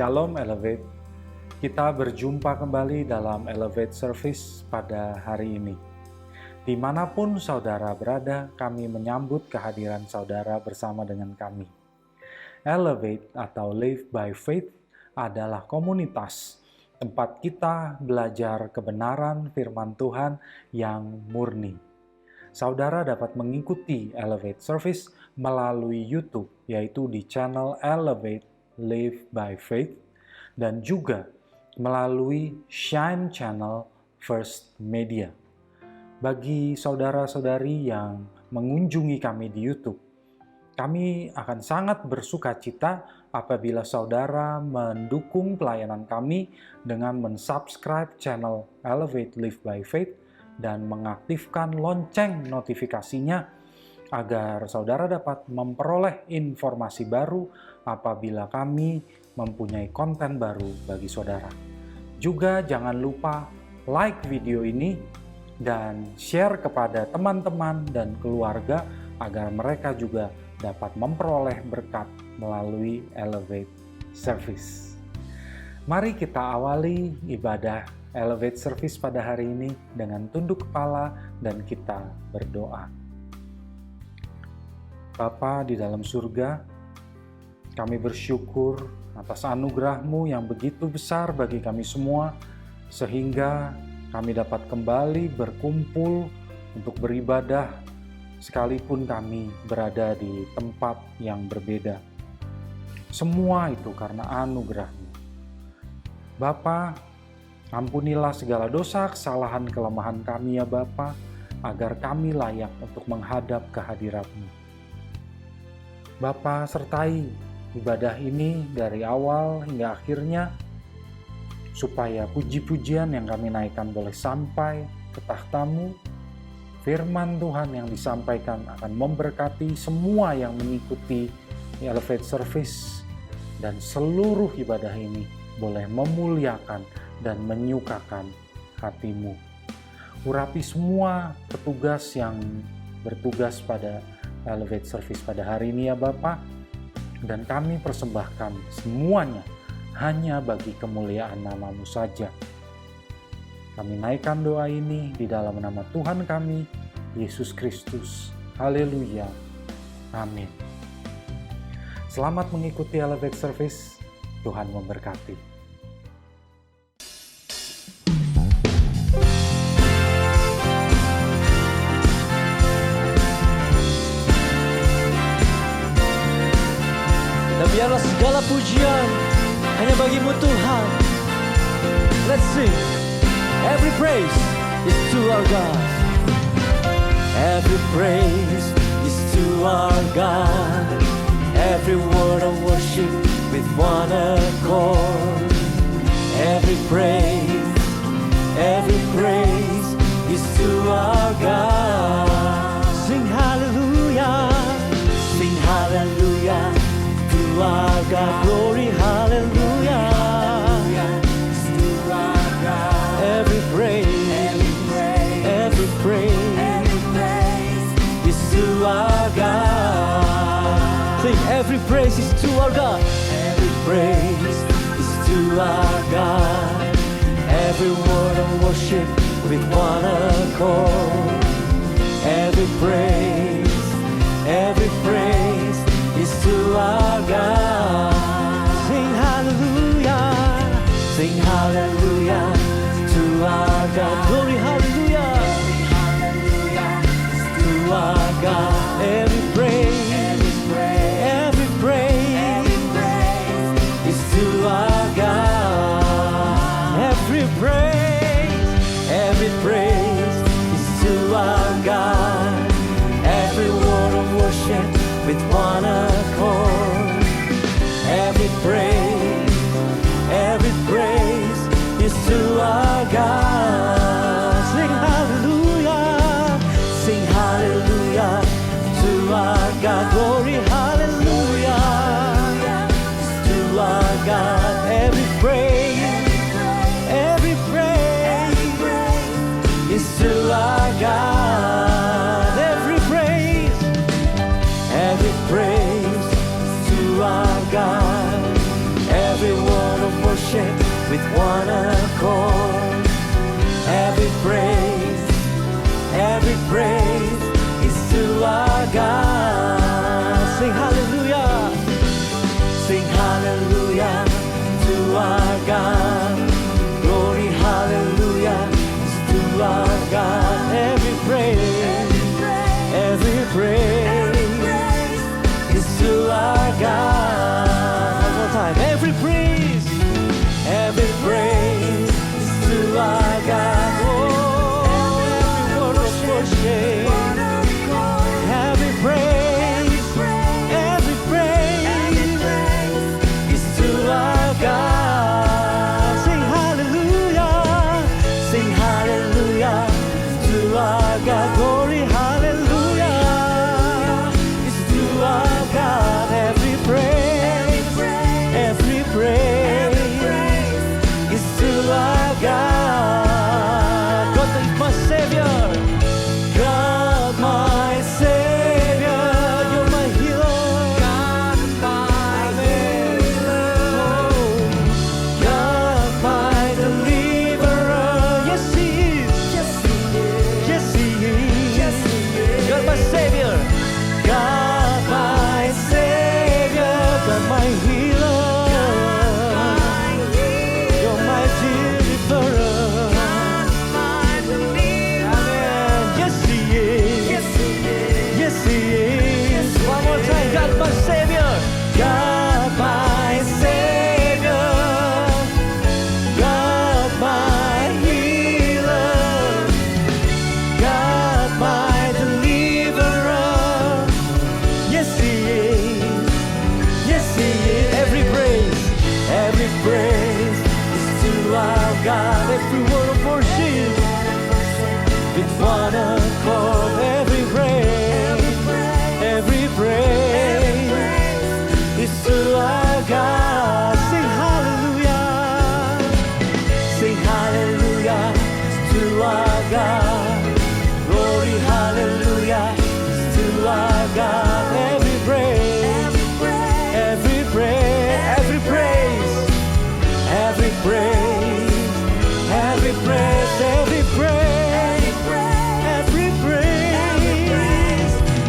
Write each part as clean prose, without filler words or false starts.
Shalom Elevate, kita berjumpa kembali dalam Elevate Service pada hari ini. Dimanapun saudara berada, kami menyambut kehadiran saudara bersama dengan kami. Elevate atau Live by Faith adalah komunitas tempat kita belajar kebenaran firman Tuhan yang murni. Saudara dapat mengikuti Elevate Service melalui YouTube, yaitu di channel Elevate Live by Faith, dan juga melalui Shine Channel First Media. Bagi saudara-saudari yang mengunjungi kami di YouTube, kami akan sangat bersuka cita apabila saudara mendukung pelayanan kami dengan mensubscribe channel Elevate Live by Faith dan mengaktifkan lonceng notifikasinya agar saudara dapat memperoleh informasi baru apabila kami mempunyai konten baru bagi saudara. Juga jangan lupa like video ini dan share kepada teman-teman dan keluarga agar mereka juga dapat memperoleh berkat melalui Elevate Service. Mari kita awali ibadah Elevate Service pada hari ini dengan tunduk kepala dan kita berdoa. Bapa di dalam surga, kami bersyukur atas anugerah-Mu yang begitu besar bagi kami semua, sehingga kami dapat kembali berkumpul untuk beribadah sekalipun kami berada di tempat yang berbeda. Semua itu karena anugerah-Mu. Bapa, ampunilah segala dosa, kesalahan, kelemahan kami ya Bapa, agar kami layak untuk menghadap kehadirat-Mu. Bapa, sertai ibadah ini dari awal hingga akhirnya, supaya puji-pujian yang kami naikkan boleh sampai ke tahta-Mu. Firman Tuhan yang disampaikan akan memberkati semua yang mengikuti Elevate Service, dan seluruh ibadah ini boleh memuliakan dan menyukakan hati-Mu. Urapi semua petugas yang bertugas pada Elevate Service pada hari ini ya Bapa, dan kami persembahkan semuanya hanya bagi kemuliaan nama-Mu saja. Kami naikkan doa ini di dalam nama Tuhan kami, Yesus Kristus. Haleluya. Amin. Selamat mengikuti Elevate Service. Tuhan memberkati. Dan biarlah segala pujian hanya bagi-Mu Tuhan. Let's sing. Every praise is to our God. Every praise is to our God. Every word of worship with one accord. Every praise is to our God. Sing hallelujah, sing hallelujah to our God. Glory hallelujah, to our God. Every praise is to our God. Sing, every praise is to our God. Every praise is to our God. Every word of worship with one accord. Every praise is to our God. Sing hallelujah to our God. Glory hallelujah to our God. Every praise is to our God. Every praise is to our God. Every word of worship with one accord. Every praise is to our God. Sing hallelujah to our God. Glory hallelujah to our God. Every praise one accord. Every praise is to our God. Sing hallelujah, sing hallelujah to our God. Glory hallelujah is to our God. Every praise is to our God. One more time. Every praise is to our God. Oh, every word of worship. Every praise is to our God. Sing hallelujah to our God. Glory hallelujah is to our God. Every praise is to our God. God is my Savior. God my Savior. You're my healer. God my healer. God my deliverer. Yes He is. Yes He is. God my Savior. God my Savior. God my healer. You're my deliverer. Amen. Yes He is. Yes He is. One more time. God my Savior. God my Savior. God my healer. God my deliverer. Yes He is. Yes He is. Every praise is to our God. Every word of worship with one accord. Every praise is to our God. Sing hallelujah to our God. Glory hallelujah is to our God. Every praise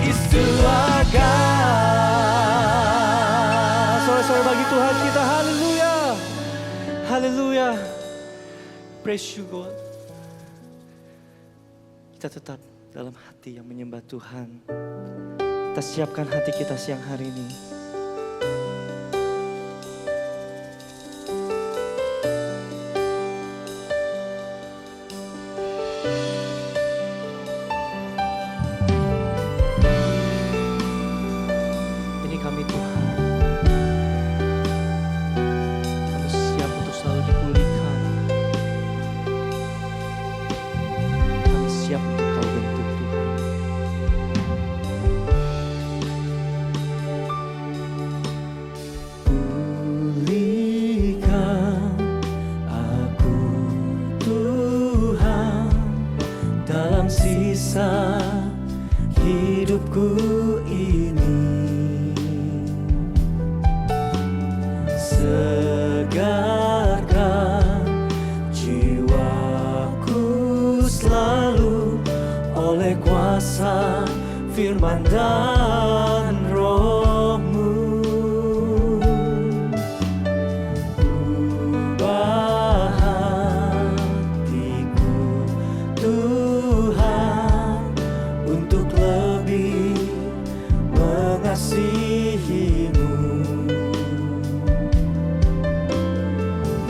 is to our God. Sorak-sorak bagi Tuhan kita. Haleluya. Praise you God. Kita tetap dalam hati yang menyembah Tuhan. Kita siapkan hati kita siang hari ini. Ini kami Tuhan. Kami siap untuk selalu dipulihkan. Kami siap untuk Kau bentuk Tuhan. Pulihkan aku Tuhan dalam sisa hidupku ini. Segarkan jiwaku selalu oleh kuasa firman dan Roh-Mu. Ubah hatiku Tuhan untuk lebih mengasihi-Mu.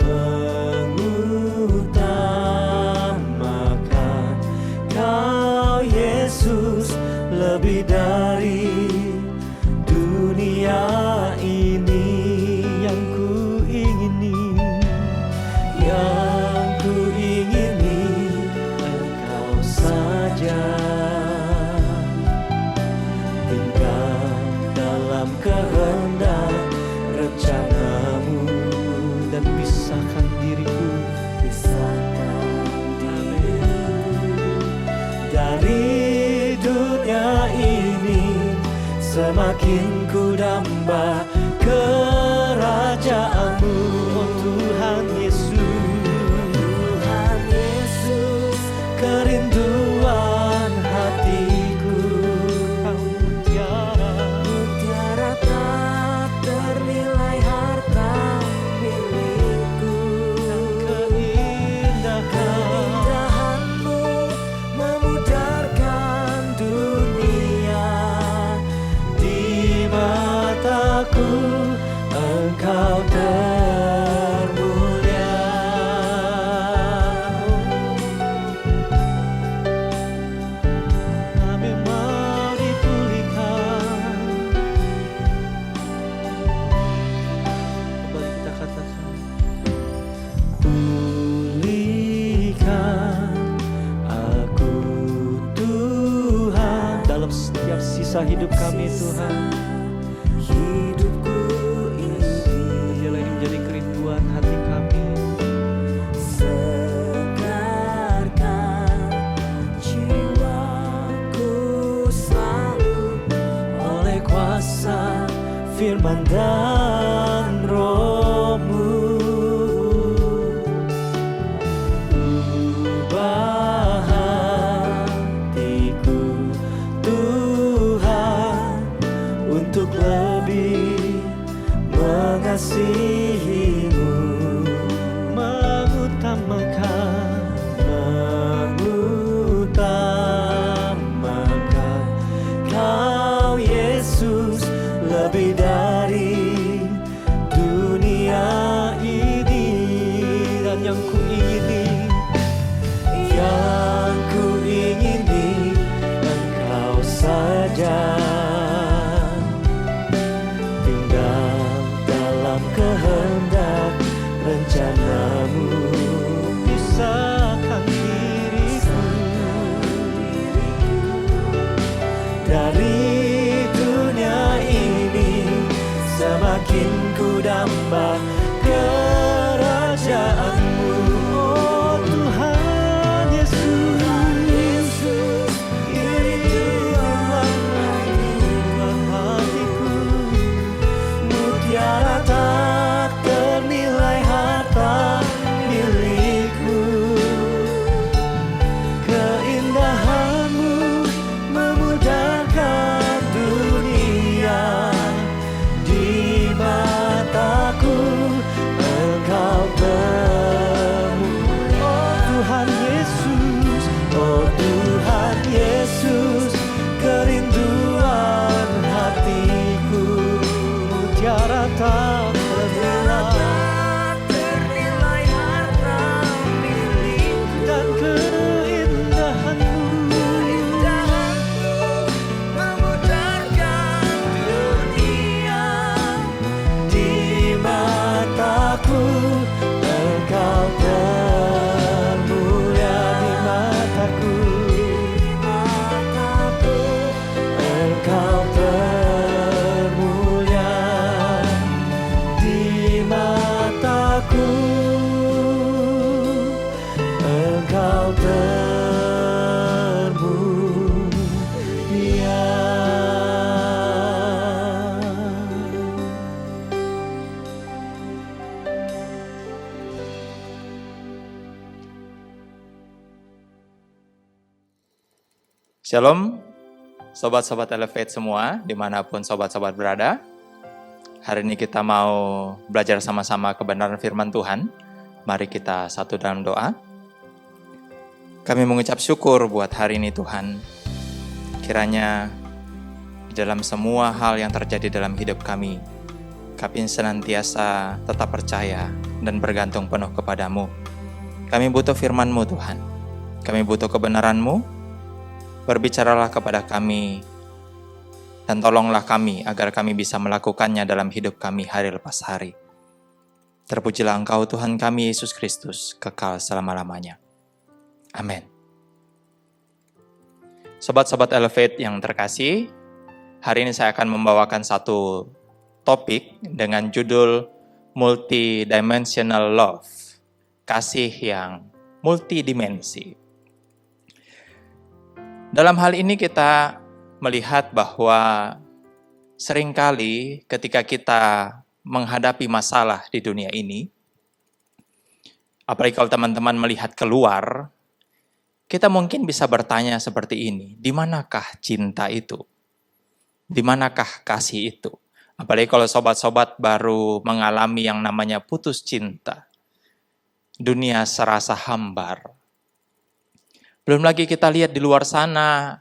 Mengutamakan Kau Yesus lebih dari dunia ini. Yang ku ingini Engkau saja. Tinggal dalam kehendak rencana-Mu dan pisahkan diriku dari dunia ini. Semakin ku damba kerajaan-Mu, oh Tuhan Yesus. sisa hidup kami Tuhan. Hidupku Biarlah ini menjadi kerinduan hati kami. segarkan jiwaku selalu Oleh kuasa firman dan roh-Mu, ubah hatiku Tuhan untuk lebih mengasihi-Mu, mengutamakan Kau Yesus lebih dari dunia ini. Dan yang ku ingini Engkau saja, tinggal dalam kehendak rencana-Mu. Pisahkan diriku dari dunia ini, semakin ku damba kerajaan-Mu. Oh Tuhan Yesus, irilah hatiku, mutiara tak ternilai harta milikku. Keindahan-Mu memudahkan dunia, di mataku Engkau termulia. Oh Tuhan Yesus, oh Tuhan Yesus, kerinduan hatiku, mutiara tak ternilai harta milikku. Dan keindahan-Mu memudahkan dunia. di mataku Engkau termulia, di mataku Engkau termulia, di mataku Engkau termulia. Shalom, sobat-sobat Elevate semua, dimanapun sobat-sobat berada. Hari ini kita mau belajar sama-sama kebenaran firman Tuhan. Mari kita satu dalam doa. Kami mengucap syukur buat hari ini Tuhan. Kiranya di dalam semua hal yang terjadi dalam hidup kami senantiasa tetap percaya dan bergantung penuh kepadamu. Kami butuh firman-Mu Tuhan. Kami butuh kebenaran-Mu. Berbicaralah kepada kami dan tolonglah kami agar kami bisa melakukannya dalam hidup kami hari lepas hari. Terpujilah Engkau Tuhan kami Yesus Kristus, kekal selama-lamanya. Amin. Sobat-sobat Elevate yang terkasih, hari ini saya akan membawakan satu topik dengan judul Multidimensional Love, kasih yang multidimensi. Dalam hal ini kita melihat bahwa seringkali ketika kita menghadapi masalah di dunia ini, apalagi kalau teman-teman melihat keluar, kita mungkin bisa bertanya seperti ini, di manakah cinta itu? Di manakah kasih itu? Apalagi kalau sobat-sobat baru mengalami yang namanya putus cinta. Dunia serasa hambar. Belum lagi kita lihat di luar sana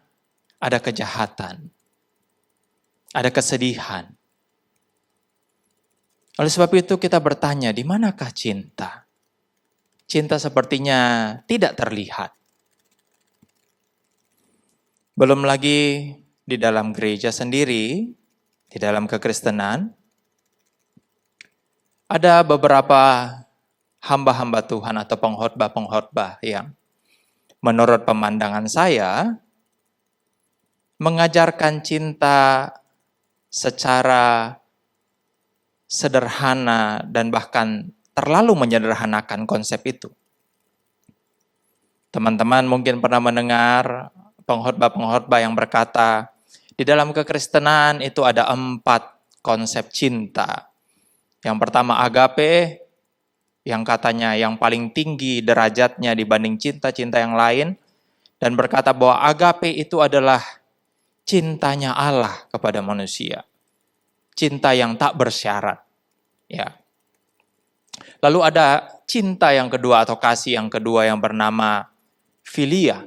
ada kejahatan, ada kesedihan. Oleh sebab itu kita bertanya, di manakah cinta? Cinta sepertinya tidak terlihat. Belum lagi di dalam gereja sendiri, di dalam kekristenan, ada beberapa hamba-hamba Tuhan atau pengkhotbah-pengkhotbah yang menurut pemandangan saya, mengajarkan cinta secara sederhana dan bahkan terlalu menyederhanakan konsep itu. Teman-teman mungkin pernah mendengar pengkhotbah-pengkhotbah yang berkata, di dalam kekristenan itu ada 4 konsep cinta. Yang pertama agape, yang katanya yang paling tinggi derajatnya dibanding cinta-cinta yang lain, dan berkata bahwa agape itu adalah cintanya Allah kepada manusia. Cinta yang tak bersyarat. Ya. Lalu ada cinta yang kedua atau kasih yang kedua yang bernama philia.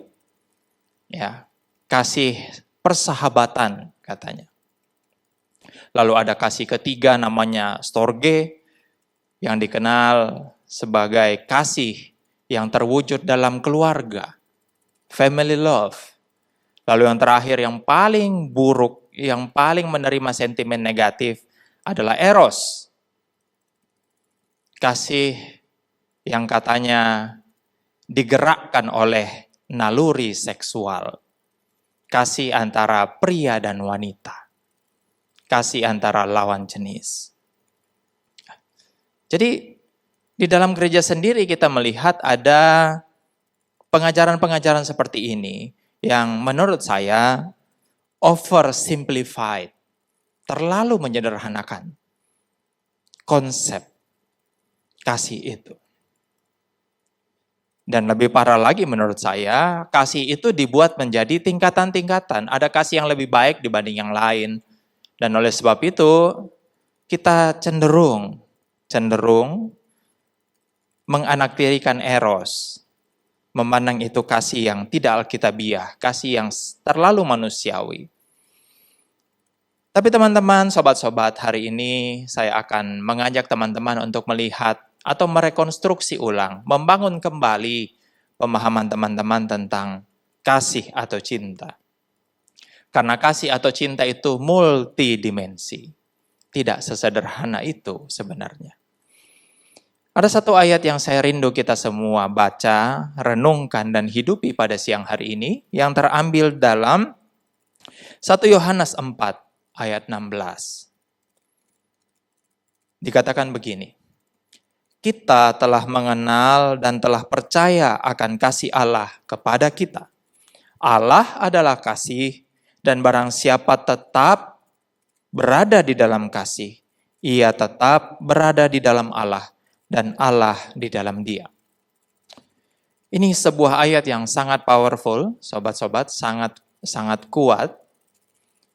Ya, kasih persahabatan katanya. Lalu ada kasih ketiga namanya storge yang dikenal sebagai kasih yang terwujud dalam keluarga. Family love. Lalu yang terakhir yang paling buruk, yang paling menerima sentimen negatif adalah eros. Kasih yang katanya digerakkan oleh naluri seksual. Kasih antara pria dan wanita. Kasih antara lawan jenis. Jadi di dalam gereja sendiri kita melihat ada pengajaran-pengajaran seperti ini yang menurut saya oversimplified, terlalu menyederhanakan konsep kasih itu. Dan lebih parah lagi menurut saya, kasih itu dibuat menjadi tingkatan-tingkatan. Ada kasih yang lebih baik dibanding yang lain. Dan oleh sebab itu, kita cenderung menganaktirikan eros. Memandang itu kasih yang tidak alkitabiah, kasih yang terlalu manusiawi. Tapi teman-teman, sobat-sobat, hari ini saya akan mengajak teman-teman untuk melihat atau merekonstruksi ulang, membangun kembali pemahaman teman-teman tentang kasih atau cinta. Karena kasih atau cinta itu multidimensi. Tidak sesederhana itu sebenarnya. Ada satu ayat yang saya rindu kita semua baca, renungkan, dan hidupi pada siang hari ini, yang terambil dalam 1 Yohanes 4 ayat 16. Dikatakan begini, kita telah mengenal dan telah percaya akan kasih Allah kepada kita. Allah adalah kasih, dan barang siapa tetap berada di dalam kasih, ia tetap berada di dalam Allah, dan Allah di dalam dia. Ini sebuah ayat yang sangat powerful, sobat-sobat, sangat kuat,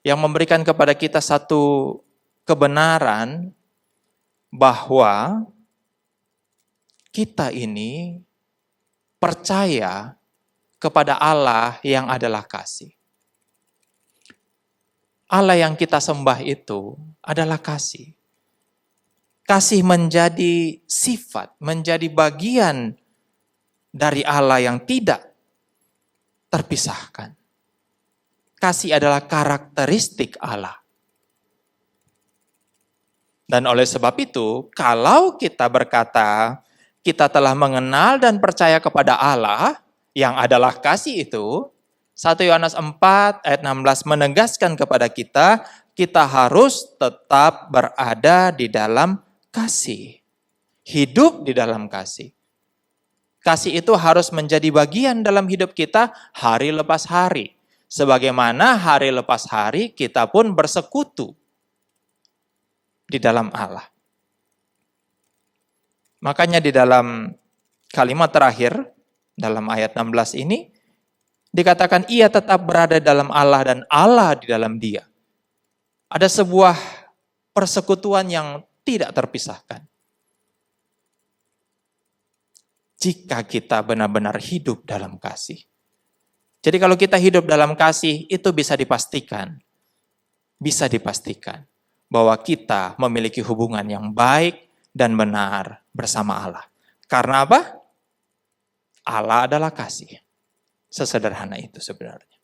yang memberikan kepada kita satu kebenaran bahwa kita ini percaya kepada Allah yang adalah kasih. Allah yang kita sembah itu adalah kasih. Kasih menjadi sifat, menjadi bagian dari Allah yang tidak terpisahkan. Kasih adalah karakteristik Allah. Dan oleh sebab itu, kalau kita berkata, kita telah mengenal dan percaya kepada Allah yang adalah kasih itu, 1 Yohanes 4 ayat 16 menegaskan kepada kita, kita harus tetap berada di dalam kasih. Hidup di dalam kasih. Kasih itu harus menjadi bagian dalam hidup kita hari lepas hari. Sebagaimana hari lepas hari kita pun bersekutu di dalam Allah. Makanya di dalam kalimat terakhir, dalam ayat 16 ini, dikatakan ia tetap berada dalam Allah dan Allah di dalam dia. Ada sebuah persekutuan yang tidak terpisahkan. Jika kita benar-benar hidup dalam kasih. Jadi kalau kita hidup dalam kasih, itu bisa dipastikan bahwa kita memiliki hubungan yang baik dan benar bersama Allah. Karena apa? Allah adalah kasih. Sesederhana itu sebenarnya.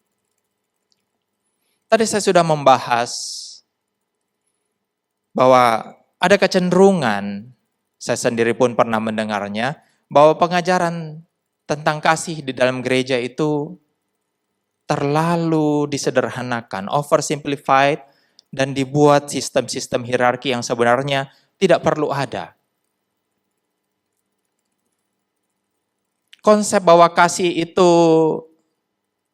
Tadi saya sudah membahas bahwa ada kecenderungan, saya sendiri pun pernah mendengarnya, bahwa pengajaran tentang kasih di dalam gereja itu terlalu disederhanakan, oversimplified, dan dibuat sistem-sistem hierarki yang sebenarnya tidak perlu ada. Konsep bahwa kasih itu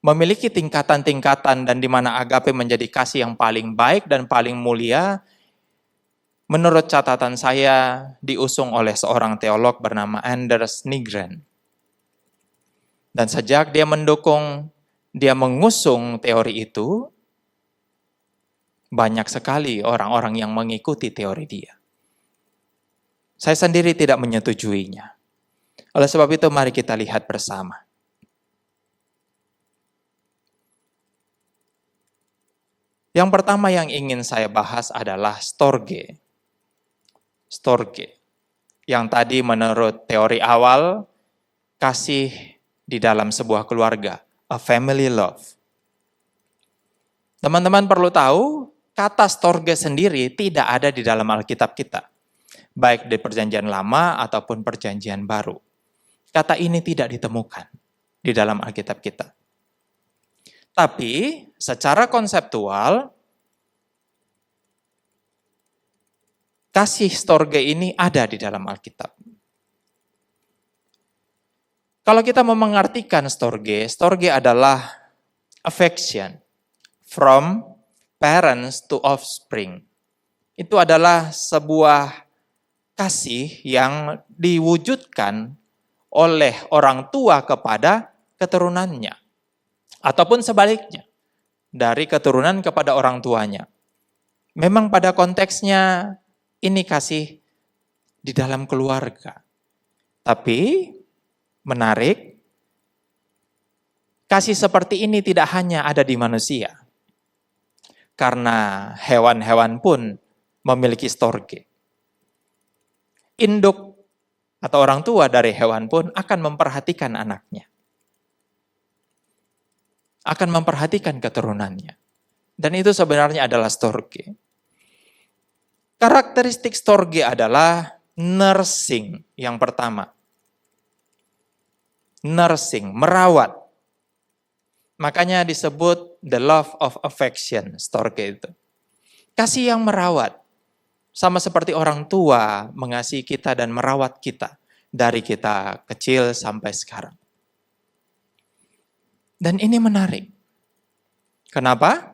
memiliki tingkatan-tingkatan dan di mana agape menjadi kasih yang paling baik dan paling mulia, menurut catatan saya diusung oleh seorang teolog bernama Anders Nygren. Dan sejak dia mengusung teori itu, banyak sekali orang-orang yang mengikuti teori dia. Saya sendiri tidak menyetujuinya. Oleh sebab itu mari kita lihat bersama. Yang pertama yang ingin saya bahas adalah storge. Storge. Yang tadi menurut teori awal, kasih di dalam sebuah keluarga. A family love. Teman-teman perlu tahu, kata storge sendiri tidak ada di dalam Alkitab kita. Baik di perjanjian lama ataupun perjanjian baru. Kata ini tidak ditemukan di dalam Alkitab kita. Tapi secara konseptual, kasih storge ini ada di dalam Alkitab. Kalau kita mau mengartikan storge adalah affection from parents to offspring. Itu adalah sebuah kasih yang diwujudkan oleh orang tua kepada keturunannya. Ataupun sebaliknya, dari keturunan kepada orang tuanya. Memang pada konteksnya ini kasih di dalam keluarga. Tapi menarik, kasih seperti ini tidak hanya ada di manusia. Karena hewan-hewan pun memiliki storge. Induk atau orang tua dari hewan pun akan memperhatikan anaknya. Akan memperhatikan keturunannya. Dan itu sebenarnya adalah storge. Karakteristik storge adalah nursing yang pertama. Nursing, merawat. Makanya disebut the love of affection, storge itu. Kasih yang merawat. Sama seperti orang tua mengasihi kita dan merawat kita. Dari kita kecil sampai sekarang. Dan ini menarik. Kenapa?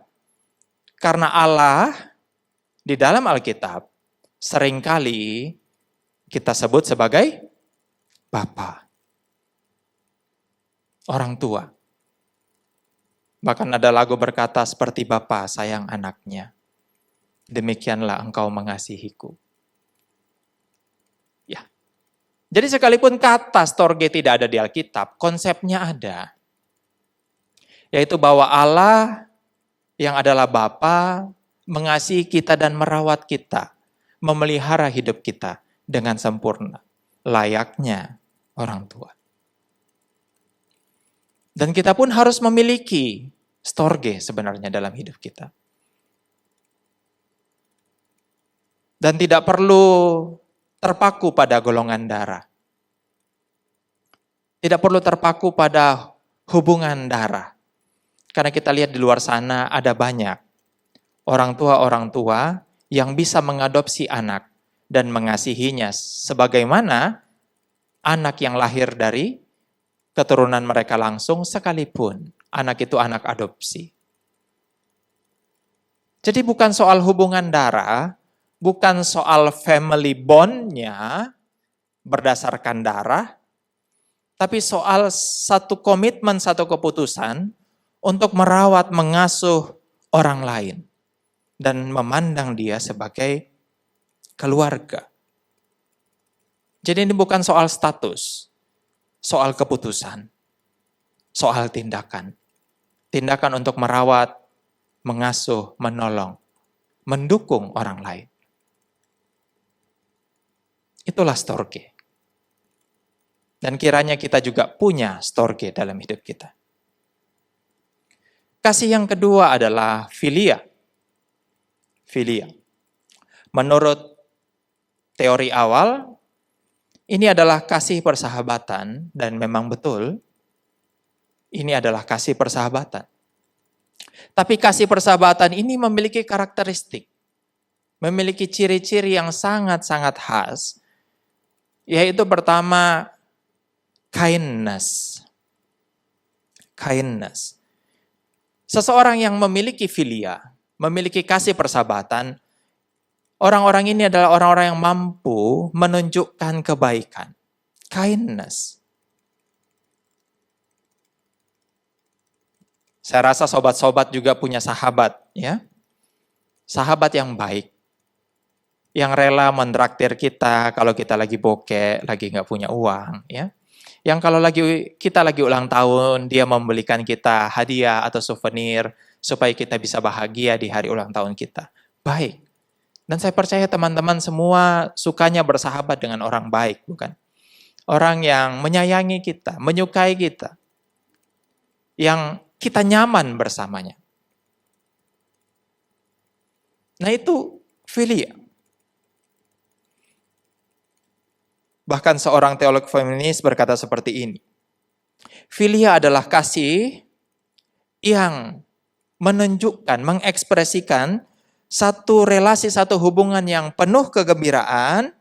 Karena Allah di dalam Alkitab seringkali kita sebut sebagai Bapa. Orang tua. Bahkan ada lagu berkata seperti Bapa sayang anaknya. Demikianlah engkau mengasihiku. Ya. Jadi sekalipun kata storge tidak ada di Alkitab, konsepnya ada. Yaitu bahwa Allah yang adalah Bapa mengasihi kita dan merawat kita, memelihara hidup kita dengan sempurna, layaknya orang tua. Dan kita pun harus memiliki storge sebenarnya dalam hidup kita. Dan tidak perlu terpaku pada golongan darah. Tidak perlu terpaku pada hubungan darah. Karena kita lihat di luar sana ada banyak orang tua yang bisa mengadopsi anak dan mengasihinya sebagaimana anak yang lahir dari keturunan mereka langsung sekalipun anak itu anak adopsi. Jadi bukan soal hubungan darah, bukan soal family bond-nya berdasarkan darah, tapi soal satu komitmen, satu keputusan untuk merawat, mengasuh orang lain dan memandang dia sebagai keluarga. Jadi ini bukan soal status, soal keputusan, soal tindakan. Tindakan untuk merawat, mengasuh, menolong, mendukung orang lain. Itulah storge. Dan kiranya kita juga punya storge dalam hidup kita. Kasih yang kedua adalah filia. Filia. Menurut teori awal, ini adalah kasih persahabatan dan memang betul, ini adalah kasih persahabatan. Tapi kasih persahabatan ini memiliki karakteristik, memiliki ciri-ciri yang sangat-sangat khas, yaitu pertama, kindness. Kindness. Seseorang yang memiliki filia, memiliki kasih persahabatan, orang-orang ini adalah orang-orang yang mampu menunjukkan kebaikan. Kindness. Saya rasa sobat-sobat juga punya sahabat, ya. Sahabat yang baik. Yang rela mentraktir kita kalau kita lagi bokeh, lagi nggak punya uang, ya. Yang kalau kita lagi ulang tahun, dia membelikan kita hadiah atau souvenir supaya kita bisa bahagia di hari ulang tahun kita. Baik. Dan saya percaya teman-teman semua sukanya bersahabat dengan orang baik, bukan? Orang yang menyayangi kita, menyukai kita. Yang kita nyaman bersamanya. Nah itu filia. Bahkan seorang teolog feminis berkata seperti ini. Filia adalah kasih yang menunjukkan, mengekspresikan satu relasi, satu hubungan yang penuh kegembiraan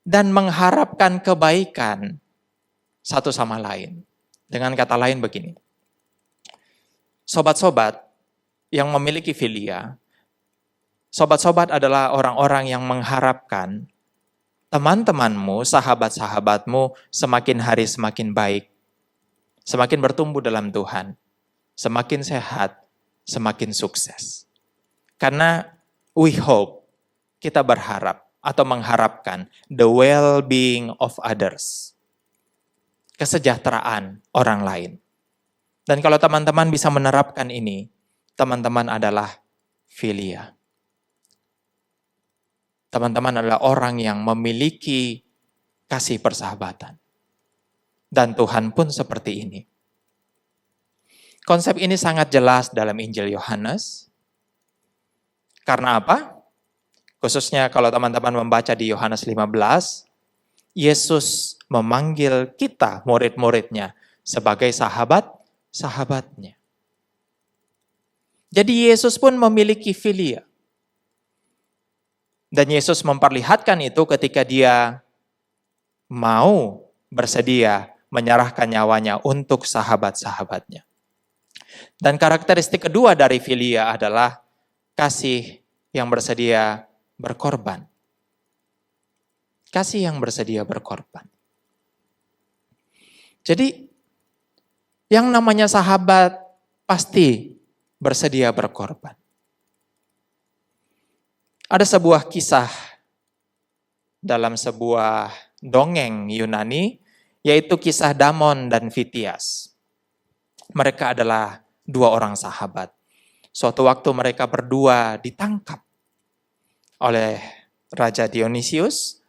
dan mengharapkan kebaikan satu sama lain. Dengan kata lain begini. Sobat-sobat yang memiliki filia, sobat-sobat adalah orang-orang yang mengharapkan teman-temanmu, sahabat-sahabatmu semakin hari semakin baik, semakin bertumbuh dalam Tuhan, semakin sehat, semakin sukses. Karena we hope, kita berharap atau mengharapkan the well-being of others, kesejahteraan orang lain. Dan kalau teman-teman bisa menerapkan ini, teman-teman adalah filia. Teman-teman adalah orang yang memiliki kasih persahabatan. Dan Tuhan pun seperti ini. Konsep ini sangat jelas dalam Injil Yohanes. Karena apa? Khususnya kalau teman-teman membaca di Yohanes 15, Yesus memanggil kita, murid-muridnya, sebagai sahabatnya. Jadi Yesus pun memiliki filia. Dan Yesus memperlihatkan itu ketika dia mau bersedia menyerahkan nyawanya untuk sahabat-sahabatnya. Dan karakteristik kedua dari filia adalah kasih yang bersedia berkorban. Kasih yang bersedia berkorban. Jadi yang namanya sahabat pasti bersedia berkorban. Ada sebuah kisah dalam sebuah dongeng Yunani, yaitu kisah Damon dan Fitias. Mereka adalah dua orang sahabat. Suatu waktu mereka berdua ditangkap oleh Raja Dionysius.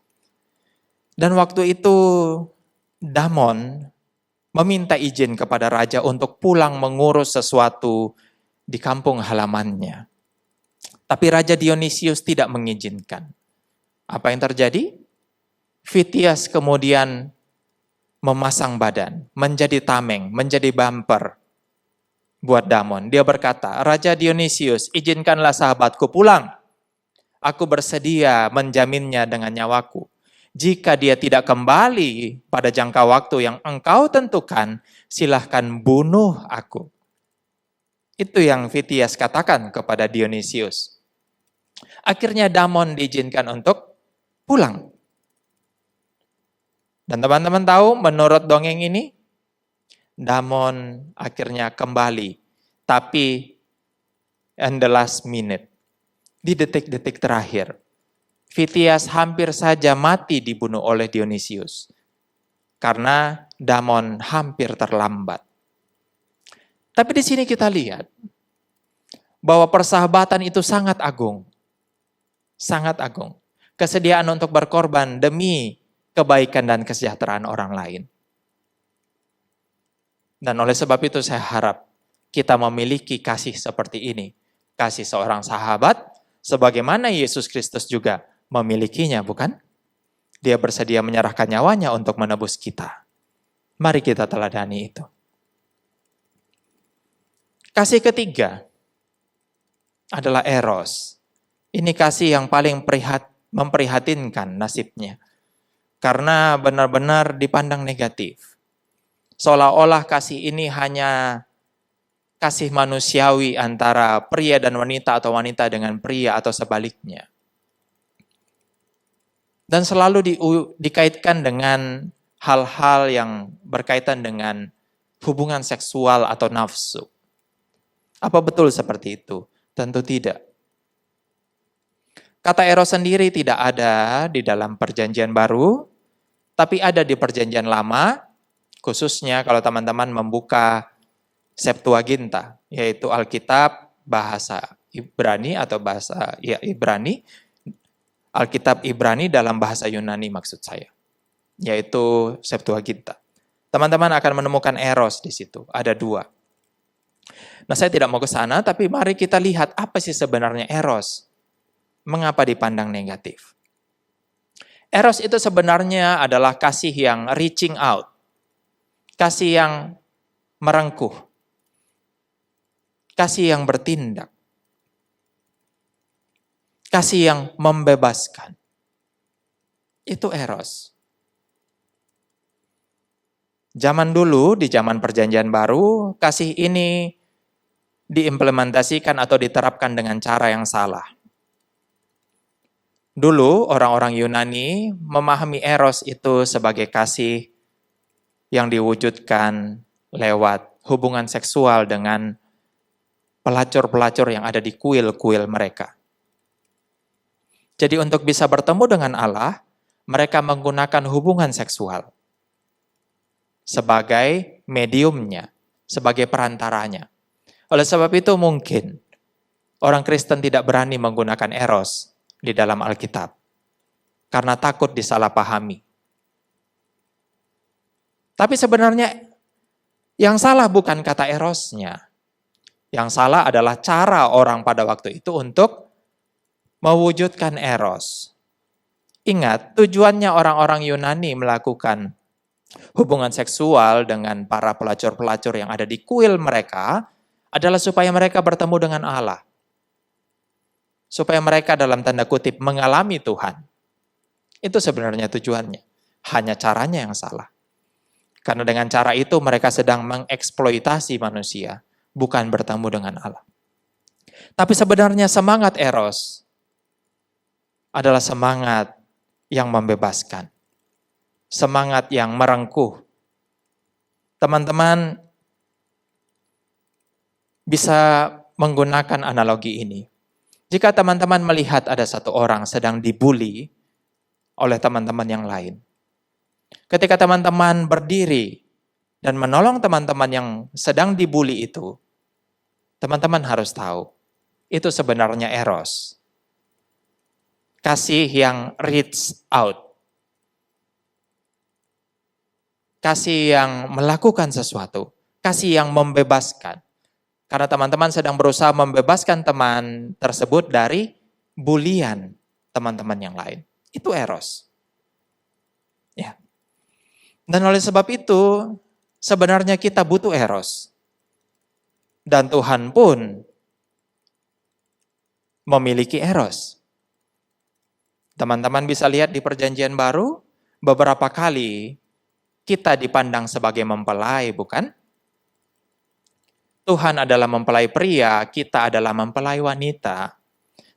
Dan waktu itu Damon meminta izin kepada raja untuk pulang mengurus sesuatu di kampung halamannya. Tapi Raja Dionysius tidak mengizinkan. Apa yang terjadi? Fitias kemudian memasang badan, menjadi tameng, menjadi bumper buat Damon. Dia berkata, Raja Dionysius, izinkanlah sahabatku pulang. Aku bersedia menjaminnya dengan nyawaku. Jika dia tidak kembali pada jangka waktu yang engkau tentukan, silahkan bunuh aku. Itu yang Fitias katakan kepada Dionysius. Akhirnya Damon diizinkan untuk pulang. Dan teman-teman tahu, menurut dongeng ini, Damon akhirnya kembali. Tapi in the last minute, di detik-detik terakhir, Fitias hampir saja mati dibunuh oleh Dionysius. Karena Damon hampir terlambat. Tapi di sini kita lihat bahwa persahabatan itu sangat agung. Sangat agung. Kesediaan untuk berkorban demi kebaikan dan kesejahteraan orang lain. Dan oleh sebab itu saya harap kita memiliki kasih seperti ini. Kasih seorang sahabat, sebagaimana Yesus Kristus juga memilikinya, bukan? Dia bersedia menyerahkan nyawanya untuk menebus kita. Mari kita teladani itu. Kasih ketiga adalah eros. Ini kasih yang paling memprihatinkan nasibnya. Karena benar-benar dipandang negatif. Seolah-olah kasih ini hanya kasih manusiawi antara pria dan wanita atau wanita dengan pria atau sebaliknya. Dan selalu dikaitkan dengan hal-hal yang berkaitan dengan hubungan seksual atau nafsu. Apa betul seperti itu? Tentu tidak. Kata eros sendiri tidak ada di dalam perjanjian baru, tapi ada di perjanjian lama, khususnya kalau teman-teman membuka Septuaginta, yaitu Alkitab bahasa Ibrani atau bahasa Ibrani, Alkitab Ibrani dalam bahasa Yunani maksud saya, yaitu Septuaginta. Teman-teman akan menemukan eros di situ, ada 2. Nah, saya tidak mau ke sana, tapi mari kita lihat apa sih sebenarnya eros. Mengapa dipandang negatif? Eros itu sebenarnya adalah kasih yang reaching out. Kasih yang merengkuh. Kasih yang bertindak. Kasih yang membebaskan. Itu eros. Zaman dulu, di zaman perjanjian baru, kasih ini diimplementasikan atau diterapkan dengan cara yang salah. Dulu orang-orang Yunani memahami eros itu sebagai kasih yang diwujudkan lewat hubungan seksual dengan pelacur-pelacur yang ada di kuil-kuil mereka. Jadi untuk bisa bertemu dengan Allah, mereka menggunakan hubungan seksual sebagai mediumnya, sebagai perantaranya. Oleh sebab itu mungkin orang Kristen tidak berani menggunakan eros di dalam Alkitab. Karena takut disalahpahami. Tapi sebenarnya yang salah bukan kata erosnya. Yang salah adalah cara orang pada waktu itu untuk mewujudkan eros. Ingat, tujuannya orang-orang Yunani melakukan hubungan seksual dengan para pelacur-pelacur yang ada di kuil mereka adalah supaya mereka bertemu dengan Allah. Supaya mereka dalam tanda kutip mengalami Tuhan. Itu sebenarnya tujuannya. Hanya caranya yang salah. Karena dengan cara itu mereka sedang mengeksploitasi manusia, bukan bertemu dengan Allah. Tapi sebenarnya semangat eros adalah semangat yang membebaskan. Semangat yang merengkuh. Teman-teman bisa menggunakan analogi ini. Jika teman-teman melihat ada satu orang sedang dibully oleh teman-teman yang lain. Ketika teman-teman berdiri dan menolong teman-teman yang sedang dibully itu, teman-teman harus tahu, itu sebenarnya eros. Kasih yang reach out. Kasih yang melakukan sesuatu. Kasih yang membebaskan. Karena teman-teman sedang berusaha membebaskan teman tersebut dari bulian teman-teman yang lain. Itu eros. Ya. Dan oleh sebab itu, sebenarnya kita butuh eros. Dan Tuhan pun memiliki eros. Teman-teman bisa lihat di perjanjian baru, beberapa kali kita dipandang sebagai mempelai, bukan? Tuhan adalah mempelai pria, kita adalah mempelai wanita.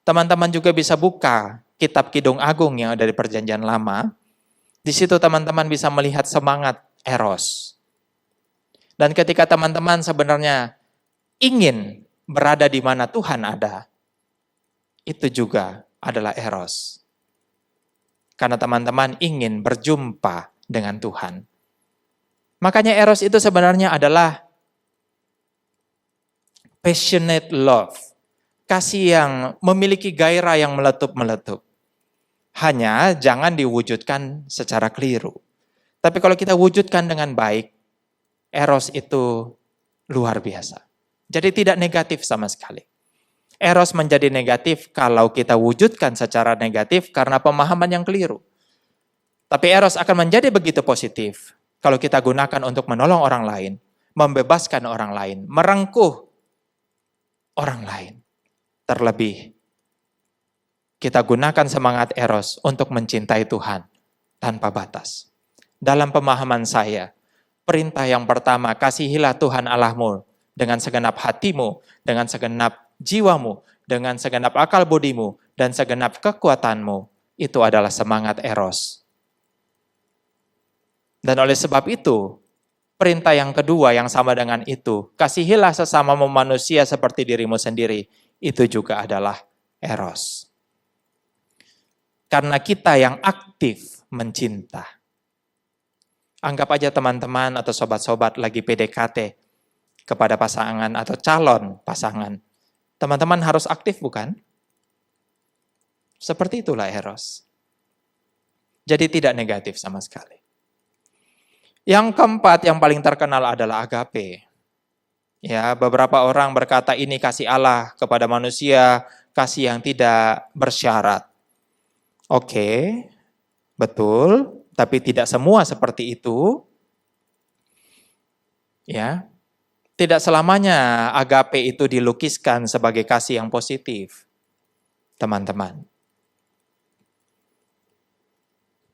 Teman-teman juga bisa buka kitab Kidung Agung yang ada di perjanjian lama. Di situ teman-teman bisa melihat semangat eros. Dan ketika teman-teman sebenarnya ingin berada di mana Tuhan ada, itu juga adalah eros. Karena teman-teman ingin berjumpa dengan Tuhan. Makanya eros itu sebenarnya adalah passionate love. Kasih yang memiliki gairah yang meletup-meletup. Hanya jangan diwujudkan secara keliru. Tapi kalau kita wujudkan dengan baik, eros itu luar biasa. Jadi tidak negatif sama sekali. Eros menjadi negatif kalau kita wujudkan secara negatif karena pemahaman yang keliru. Tapi eros akan menjadi begitu positif kalau kita gunakan untuk menolong orang lain, membebaskan orang lain, merengkuh orang lain. Terlebih, kita gunakan semangat eros untuk mencintai Tuhan tanpa batas. Dalam pemahaman saya, perintah yang pertama, kasihilah Tuhan Allahmu dengan segenap hatimu, dengan segenap jiwamu, dengan segenap akal budimu, dan segenap kekuatanmu. Itu adalah semangat eros. Dan oleh sebab itu, perintah yang kedua yang sama dengan itu, kasihilah sesamamu manusia seperti dirimu sendiri. Itu juga adalah eros. Karena kita yang aktif mencinta. Anggap aja teman-teman atau sobat-sobat lagi PDKT kepada pasangan atau calon pasangan. Teman-teman harus aktif bukan? Seperti itulah eros. Jadi tidak negatif sama sekali. Yang keempat yang paling terkenal adalah agape. Ya, beberapa orang berkata ini kasih Allah kepada manusia, kasih yang tidak bersyarat. Oke, betul, tapi tidak semua seperti itu. Ya. Tidak selamanya agape itu dilukiskan sebagai kasih yang positif. Teman-teman.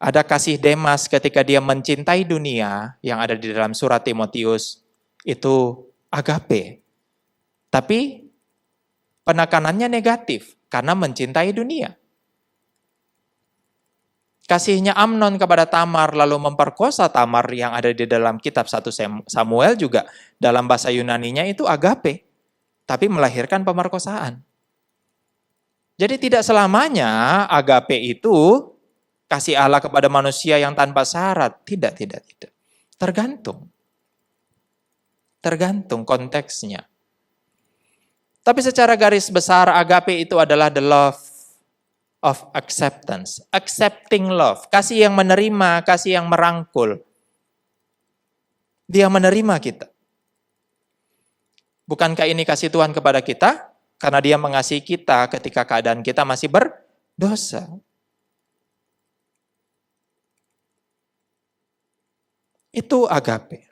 Ada kasih Demas ketika dia mencintai dunia yang ada di dalam surat Timotius, itu agape. Tapi penekanannya negatif karena mencintai dunia. Kasihnya Amnon kepada Tamar lalu memperkosa Tamar yang ada di dalam kitab 1 Samuel juga dalam bahasa Yunaninya itu agape, tapi melahirkan pemerkosaan. Jadi tidak selamanya agape itu kasih Allah kepada manusia yang tanpa syarat. Tidak. Tergantung konteksnya. Tapi secara garis besar agape itu adalah the love of acceptance. Accepting love. Kasih yang menerima, kasih yang merangkul. Dia menerima kita. Bukankah ini kasih Tuhan kepada kita? Karena dia mengasihi kita ketika keadaan kita masih berdosa. Itu agape.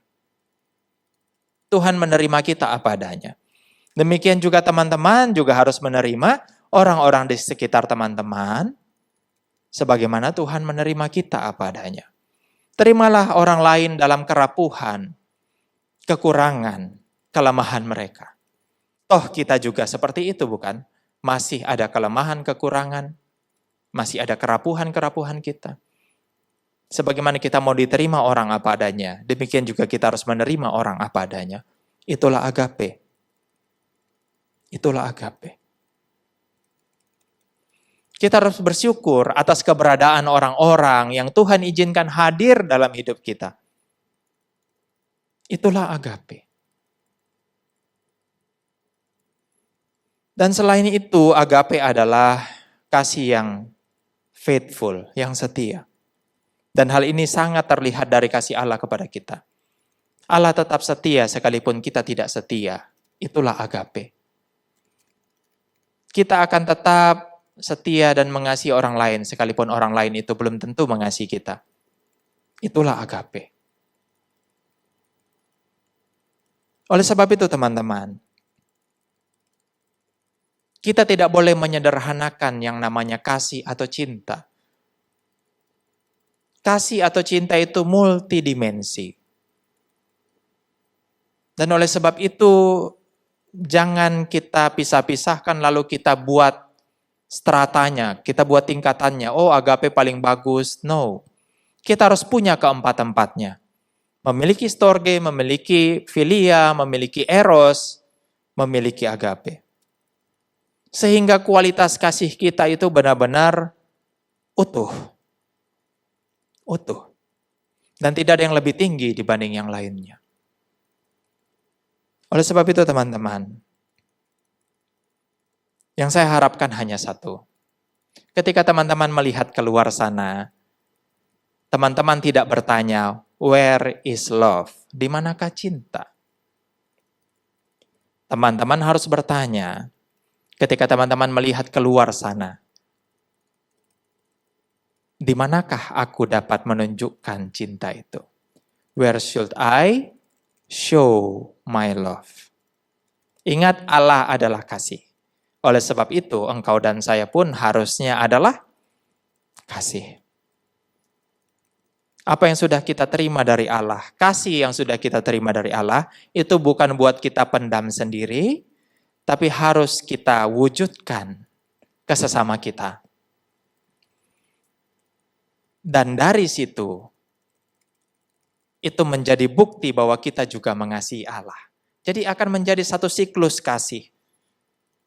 Tuhan menerima kita apa adanya. Demikian juga teman-teman juga harus menerima orang-orang di sekitar teman-teman sebagaimana Tuhan menerima kita apa adanya. Terimalah orang lain dalam kerapuhan, kekurangan, kelemahan mereka. Toh kita juga seperti itu bukan? Masih ada kelemahan, kekurangan, masih ada kerapuhan-kerapuhan kita. Sebagaimana kita mau diterima orang apa adanya, demikian juga kita harus menerima orang apa adanya. Itulah agape. Itulah agape. Kita harus bersyukur atas keberadaan orang-orang yang Tuhan izinkan hadir dalam hidup kita. Itulah agape. Dan selain itu, agape adalah kasih yang faithful, yang setia. Dan hal ini sangat terlihat dari kasih Allah kepada kita. Allah tetap setia sekalipun kita tidak setia. Itulah agape. Kita akan tetap setia dan mengasihi orang lain sekalipun orang lain itu belum tentu mengasihi kita. Itulah agape. Oleh sebab itu teman-teman, kita tidak boleh menyederhanakan yang namanya kasih atau cinta. Kasih atau cinta itu multidimensi. Dan oleh sebab itu, jangan kita pisah-pisahkan lalu kita buat stratanya, kita buat tingkatannya. Oh, agape paling bagus. No. Kita harus punya keempat-empatnya. Memiliki storge, memiliki philia, memiliki eros, memiliki agape. Sehingga kualitas kasih kita itu benar-benar utuh. Utuh. Dan tidak ada yang lebih tinggi dibanding yang lainnya. Oleh sebab itu teman-teman, yang saya harapkan hanya satu. Ketika teman-teman melihat keluar sana, teman-teman tidak bertanya, where is love? Di manakah cinta? Teman-teman harus bertanya, ketika teman-teman melihat keluar sana, di manakah aku dapat menunjukkan cinta itu? Where should I show my love? Ingat, Allah adalah kasih. Oleh sebab itu, engkau dan saya pun harusnya adalah kasih. Apa yang sudah kita terima dari Allah, kasih yang sudah kita terima dari Allah, itu bukan buat kita pendam sendiri, tapi harus kita wujudkan ke sesama kita. Dan dari situ, itu menjadi bukti bahwa kita juga mengasihi Allah. Jadi akan menjadi satu siklus kasih.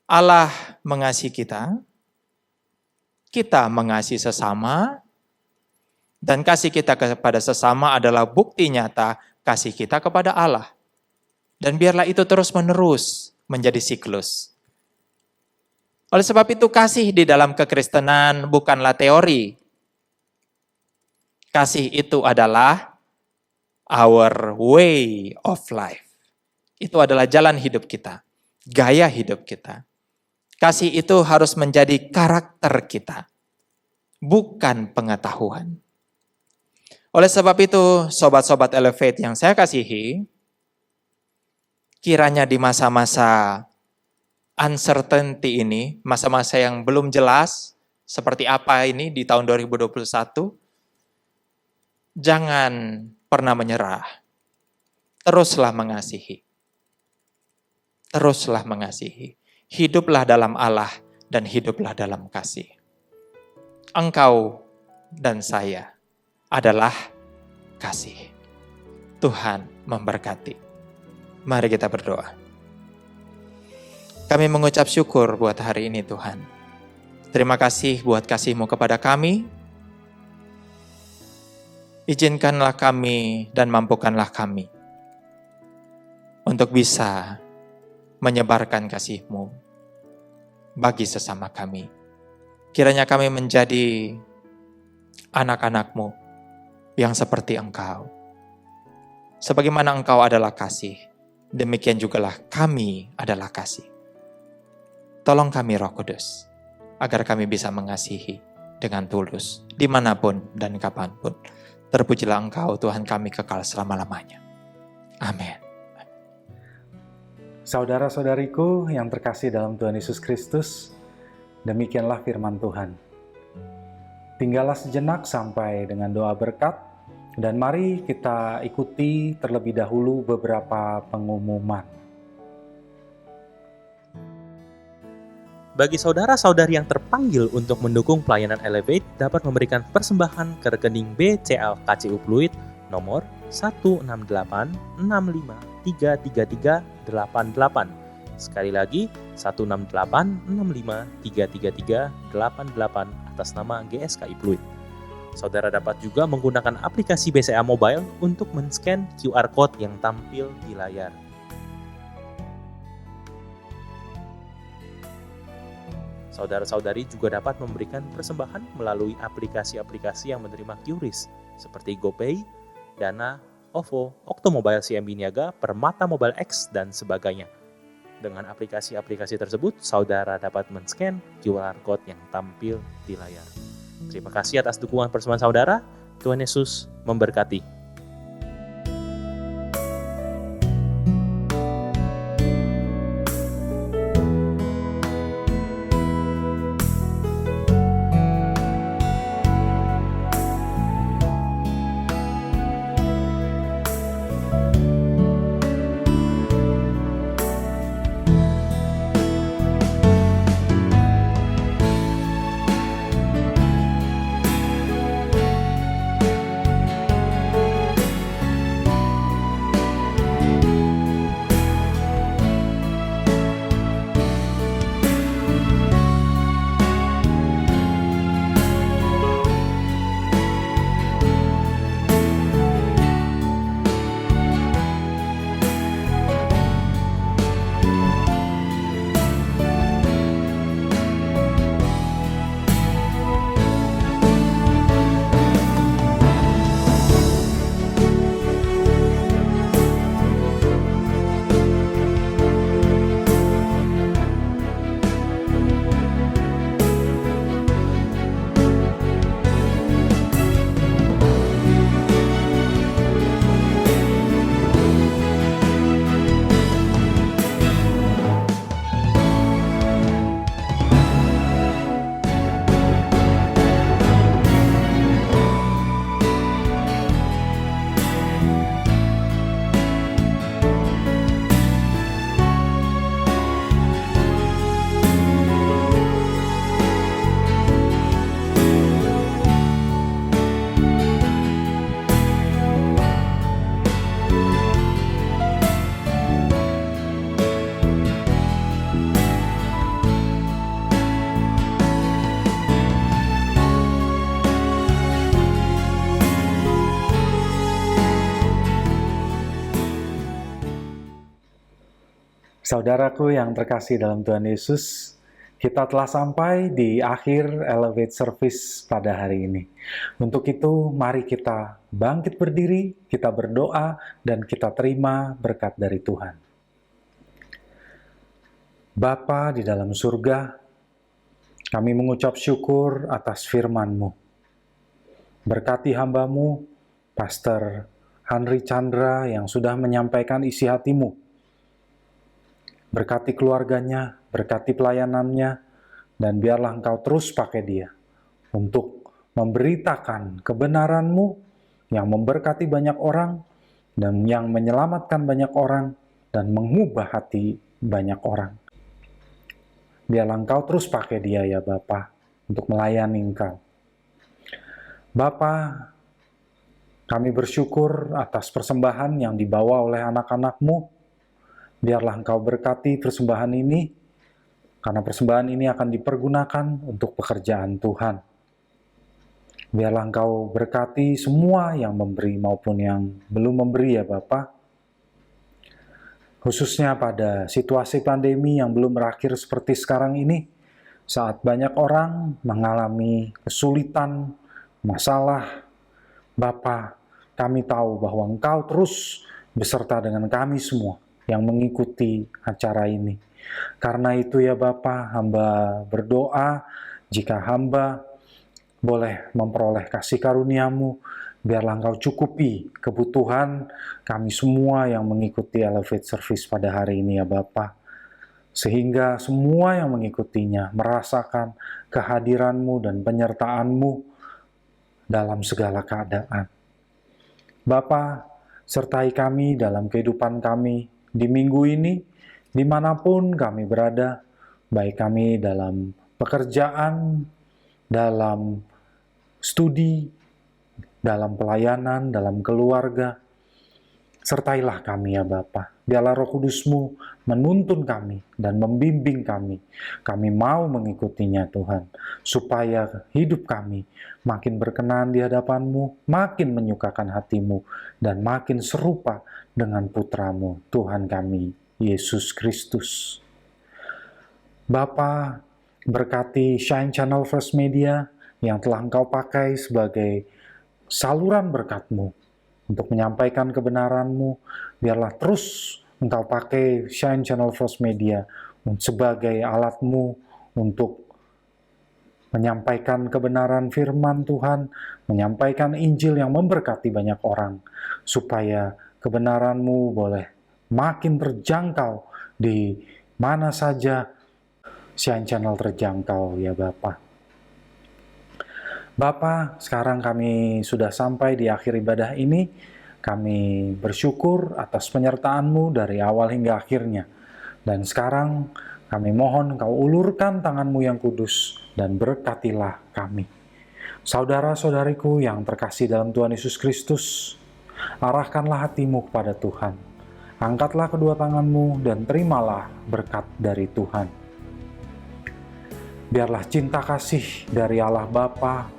Allah mengasihi kita mengasihi sesama, dan kasih kita kepada sesama adalah bukti nyata kasih kita kepada Allah. Dan biarlah itu terus-menerus menjadi siklus. Oleh sebab itu kasih di dalam kekristenan bukanlah teori. Kasih itu adalah our way of life. Itu adalah jalan hidup kita, gaya hidup kita. Kasih itu harus menjadi karakter kita, bukan pengetahuan. Oleh sebab itu, sobat-sobat Elevate yang saya kasihi, kiranya di masa-masa uncertainty ini, masa-masa yang belum jelas, seperti apa ini di tahun 2021, jangan pernah menyerah. Teruslah mengasihi. Teruslah mengasihi. Hiduplah dalam Allah dan hiduplah dalam kasih. Engkau dan saya adalah kasih. Tuhan memberkati. Mari kita berdoa. Kami mengucap syukur buat hari ini Tuhan. Terima kasih buat kasih-Mu kepada kami. Izinkanlah kami dan mampukanlah kami untuk bisa menyebarkan kasih-Mu bagi sesama kami. Kiranya kami menjadi anak-anak-Mu yang seperti Engkau. Sebagaimana Engkau adalah kasih, demikian jugalah kami adalah kasih. Tolong kami Roh Kudus, agar kami bisa mengasihi dengan tulus, dimanapun dan kapanpun. Terpujilah Engkau, Tuhan kami kekal selama-lamanya. Amin. Saudara-saudariku yang terkasih dalam Tuhan Yesus Kristus, demikianlah firman Tuhan. Tinggallah sejenak sampai dengan doa berkat, dan mari kita ikuti terlebih dahulu beberapa pengumuman. Bagi saudara-saudari yang terpanggil untuk mendukung pelayanan Elevate dapat memberikan persembahan ke rekening BCA KCU Pluit nomor 16865333388. Sekali lagi 16865333388 atas nama GSKI Pluit. Saudara dapat juga menggunakan aplikasi BCA Mobile untuk men-scan QR Code yang tampil di layar. Saudara-saudari juga dapat memberikan persembahan melalui aplikasi-aplikasi yang menerima QRIS seperti GoPay, Dana, OVO, Oktomobile CMB Niaga, Permata Mobile X, dan sebagainya. Dengan aplikasi-aplikasi tersebut, saudara dapat men-scan QR Code yang tampil di layar. Terima kasih atas dukungan persembahan saudara. Tuhan Yesus memberkati. Saudaraku yang terkasih dalam Tuhan Yesus, kita telah sampai di akhir Elevate Service pada hari ini. Untuk itu, mari kita bangkit berdiri, kita berdoa, dan kita terima berkat dari Tuhan. Bapa di dalam surga, kami mengucap syukur atas firman-Mu. Berkati hamba-Mu, Pastor Henry Chandra yang sudah menyampaikan isi hati-Mu. Berkati keluarganya, berkati pelayanannya, dan biarlah Engkau terus pakai dia untuk memberitakan kebenaran-Mu yang memberkati banyak orang dan yang menyelamatkan banyak orang dan mengubah hati banyak orang. Biarlah Engkau terus pakai dia ya Bapa untuk melayani Engkau. Bapa, kami bersyukur atas persembahan yang dibawa oleh anak-anak-Mu. Biarlah Engkau berkati persembahan ini, karena persembahan ini akan dipergunakan untuk pekerjaan Tuhan. Biarlah Engkau berkati semua yang memberi maupun yang belum memberi ya Bapa. Khususnya pada situasi pandemi yang belum berakhir seperti sekarang ini, saat banyak orang mengalami kesulitan, masalah, Bapa, kami tahu bahwa Engkau terus beserta dengan kami semua yang mengikuti acara ini. Karena itu ya Bapa, hamba berdoa, jika hamba boleh memperoleh kasih karunia-Mu, biarlah Engkau cukupi kebutuhan kami semua yang mengikuti Elevate Service pada hari ini ya Bapa. Sehingga semua yang mengikutinya merasakan kehadiran-Mu dan penyertaan-Mu dalam segala keadaan. Bapa, sertai kami dalam kehidupan kami di minggu ini, dimanapun kami berada, baik kami dalam pekerjaan, dalam studi, dalam pelayanan, dalam keluarga. Sertailah kami ya Bapa. Biarlah Roh Kudus-Mu menuntun kami dan membimbing kami. Kami mau mengikutinya Tuhan, supaya hidup kami makin berkenan di hadapan-Mu, makin menyukakan hati-Mu, dan makin serupa dengan Putra-Mu, Tuhan kami, Yesus Kristus. Bapa, berkati Shine Channel First Media yang telah Engkau pakai sebagai saluran berkat-Mu untuk menyampaikan kebenaran-Mu. Biarlah terus Engkau pakai Shine Channel First Media sebagai alat-Mu untuk menyampaikan kebenaran firman Tuhan, menyampaikan Injil yang memberkati banyak orang, supaya kebenaran-Mu boleh makin terjangkau di mana saja Shine Channel terjangkau ya Bapa. Bapa, sekarang kami sudah sampai di akhir ibadah ini. Kami bersyukur atas penyertaan-Mu dari awal hingga akhirnya. Dan sekarang kami mohon Engkau ulurkan tangan-Mu yang kudus dan berkatilah kami. Saudara-saudariku yang terkasih dalam Tuhan Yesus Kristus, arahkanlah hatimu kepada Tuhan. Angkatlah kedua tanganmu dan terimalah berkat dari Tuhan. Biarlah cinta kasih dari Allah Bapa,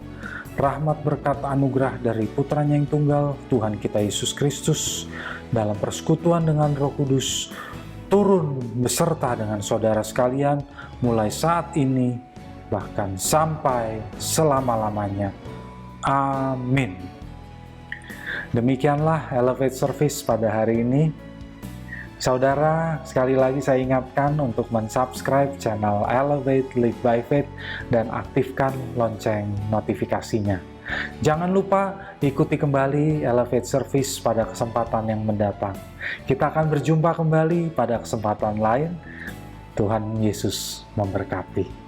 rahmat berkat anugerah dari Putranya yang tunggal, Tuhan kita Yesus Kristus, dalam persekutuan dengan Roh Kudus, turun beserta dengan saudara sekalian, mulai saat ini, bahkan sampai selama-lamanya. Amin. Demikianlah Elevate Service pada hari ini. Saudara, sekali lagi saya ingatkan untuk mensubscribe channel Elevate Live by Faith dan aktifkan lonceng notifikasinya. Jangan lupa ikuti kembali Elevate Service pada kesempatan yang mendatang. Kita akan berjumpa kembali pada kesempatan lain. Tuhan Yesus memberkati.